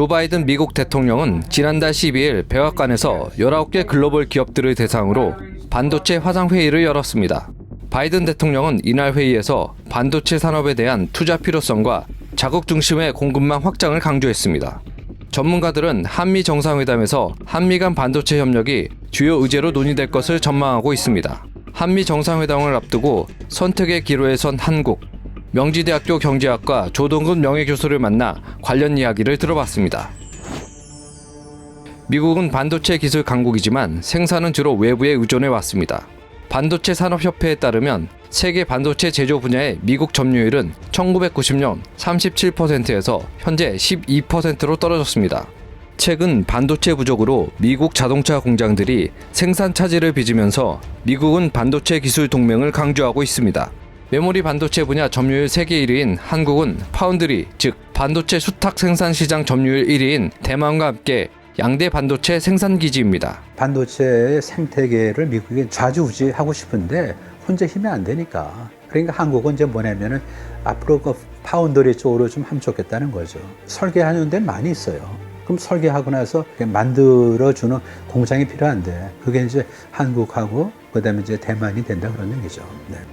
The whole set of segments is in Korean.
조 바이든 미국 대통령은 지난달 12일 백악관에서 19개 글로벌 기업들을 대상으로 반도체 화상회의를 열었습니다. 바이든 대통령은 이날 회의에서 반도체 산업에 대한 투자 필요성과 자국 중심의 공급망 확장을 강조했습니다. 전문가들은 한미 정상회담에서 한미 간 반도체 협력이 주요 의제로 논의될 것을 전망하고 있습니다. 한미 정상회담을 앞두고 선택의 기로에 선 한국, 명지대학교 경제학과 조동근 명예교수를 만나 관련 이야기를 들어봤습니다. 미국은 반도체 기술 강국이지만 생산은 주로 외부에 의존해 왔습니다. 반도체 산업협회에 따르면 세계 반도체 제조 분야의 미국 점유율은 1990년 37%에서 현재 12%로 떨어졌습니다. 최근 반도체 부족으로 미국 자동차 공장들이 생산 차질을 빚으면서 미국은 반도체 기술 동맹을 강조하고 있습니다. 메모리 반도체 분야 점유율 세계 1위인 한국은 파운드리, 즉 반도체 수탁 생산 시장 점유율 1위인 대만과 함께 양대 반도체 생산 기지입니다. 반도체의 생태계를 미국이 좌지우지하고 싶은데 혼자 힘이 안 되니까. 그러니까 한국은 이제 뭐냐면은 앞으로 그 파운드리 쪽으로 좀 하면 좋겠다는 거죠. 설계하는 데는 많이 있어요. 그럼 설계하고 나서 만들어주는 공장이 필요한데 그게 이제 한국하고 그다음에 이제 대만이 된다 그런 얘기죠.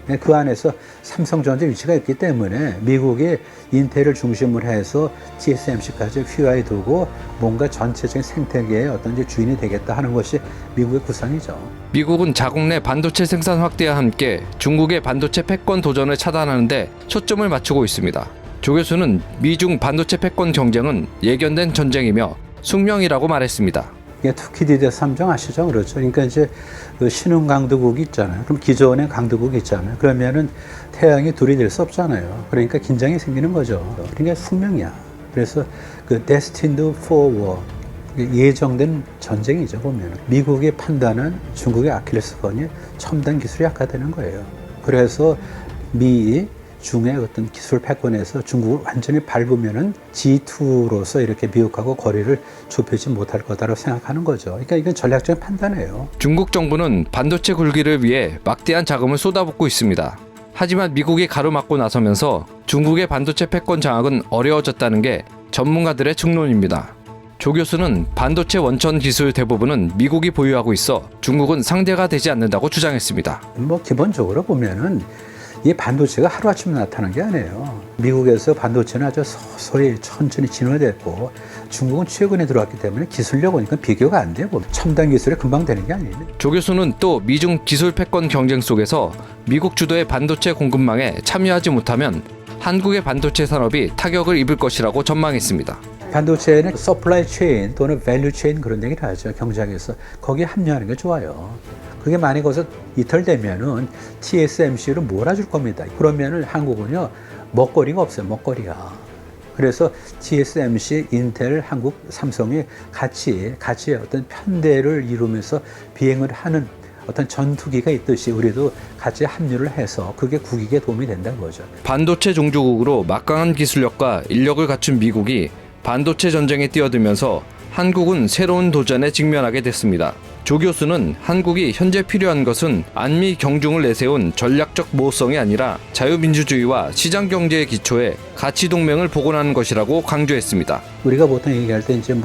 네. 그 안에서 삼성전자 위치가 있기 때문에 미국이 인텔을 중심으로 해서 TSMC까지 휘하에 두고 뭔가 전체적인 생태계의 어떤 이제 주인이 되겠다 하는 것이 미국의 구상이죠. 미국은 자국 내 반도체 생산 확대와 함께 중국의 반도체 패권 도전을 차단하는 데 초점을 맞추고 있습니다. 조 교수는 미중 반도체 패권 경쟁은 예견된 전쟁이며 숙명이라고 말했습니다. 투키디드 3정 아시죠? 그렇죠. 그러니까 이제 그 신흥 강대국이 있잖아요. 그럼 기존의 강대국이 있잖아요. 그러면은 태양이 둘이 될 수 없잖아요. 그러니까 긴장이 생기는 거죠. 그러니까 숙명이야. 그래서 그 destined for war, 예정된 전쟁이죠. 보면 미국이 판단은 중국의 아킬레스건이 첨단 기술이 약화되는 거예요. 그래서 미 중의 어떤 기술 패권에서 중국을 완전히 밟으면은 G2로서 이렇게 미국하고 거리를 좁히지 못할 거다라고 생각하는 거죠. 그러니까 이건 전략적인 판단이에요. 중국 정부는 반도체 굴기를 위해 막대한 자금을 쏟아붓고 있습니다. 하지만 미국이 가로막고 나서면서 중국의 반도체 패권 장악은 어려워졌다는 게 전문가들의 중론입니다. 조 교수는 반도체 원천 기술 대부분은 미국이 보유하고 있어 중국은 상대가 되지 않는다고 주장했습니다. 기본적으로 보면은 이 반도체가 하루아침에 나타난 게 아니에요. 미국에서 반도체는 아주 서서히 천천히 진화됐고 중국은 최근에 들어왔기 때문에 기술력은 비교가 안 되고 첨단 기술이 금방 되는 게 아니에요. 조 교수는 또 미중 기술 패권 경쟁 속에서 미국 주도의 반도체 공급망에 참여하지 못하면 한국의 반도체 산업이 타격을 입을 것이라고 전망했습니다. 반도체는 서플라이 체인 또는 밸류 체인 그런 얘기를 하죠. 경제학에서. 거기에 합류하는 게 좋아요. 그게 만약에 거기서 이탈되면은 TSMC로 몰아줄 겁니다. 그러면은 한국은요, 먹거리가 없어요. 먹거리가. 그래서 TSMC, 인텔, 한국, 삼성이 같이 어떤 편대를 이루면서 비행을 하는 어떤 전투기가 있듯이 우리도 같이 합류를 해서 그게 국익에 도움이 된다는 거죠. 반도체 종주국으로 막강한 기술력과 인력을 갖춘 미국이 반도체 전쟁에 뛰어들면서 한국은 새로운 도전에 직면하게 됐습니다. 조 교수는 한국이 현재 필요한 것은 안미 경중을 내세운 전략적 모호성이 아니라 자유민주주의와 시장경제의 기초에 가치동맹을 복원하는 것이라고 강조했습니다. 우리가 보통 얘기할 때 이제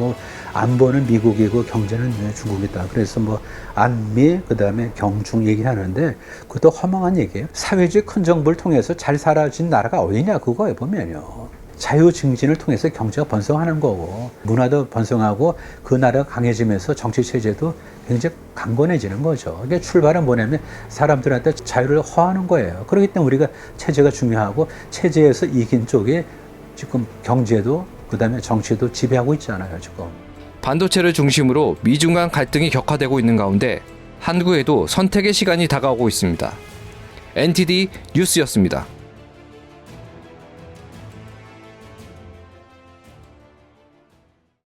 안보는 미국이고 경제는 중국이다. 그래서 안미 그다음에 경중 얘기하는데 그것도 허망한 얘기예요. 사회주의 큰 정부를 통해서 잘 살아진 나라가 어디냐 그거예요 보면요. 자유 증진을 통해서 경제가 번성하는 거고 문화도 번성하고 그 나라가 강해지면서 정치 체제도 굉장히 강건해지는 거죠. 이게 출발은 뭐냐면 사람들한테 자유를 허하는 거예요. 그렇기 때문에 우리가 체제가 중요하고 체제에서 이긴 쪽이 지금 경제도 그다음에 정치도 지배하고 있잖아요. 지금. 반도체를 중심으로 미중 간 갈등이 격화되고 있는 가운데 한국에도 선택의 시간이 다가오고 있습니다. NTD 뉴스였습니다.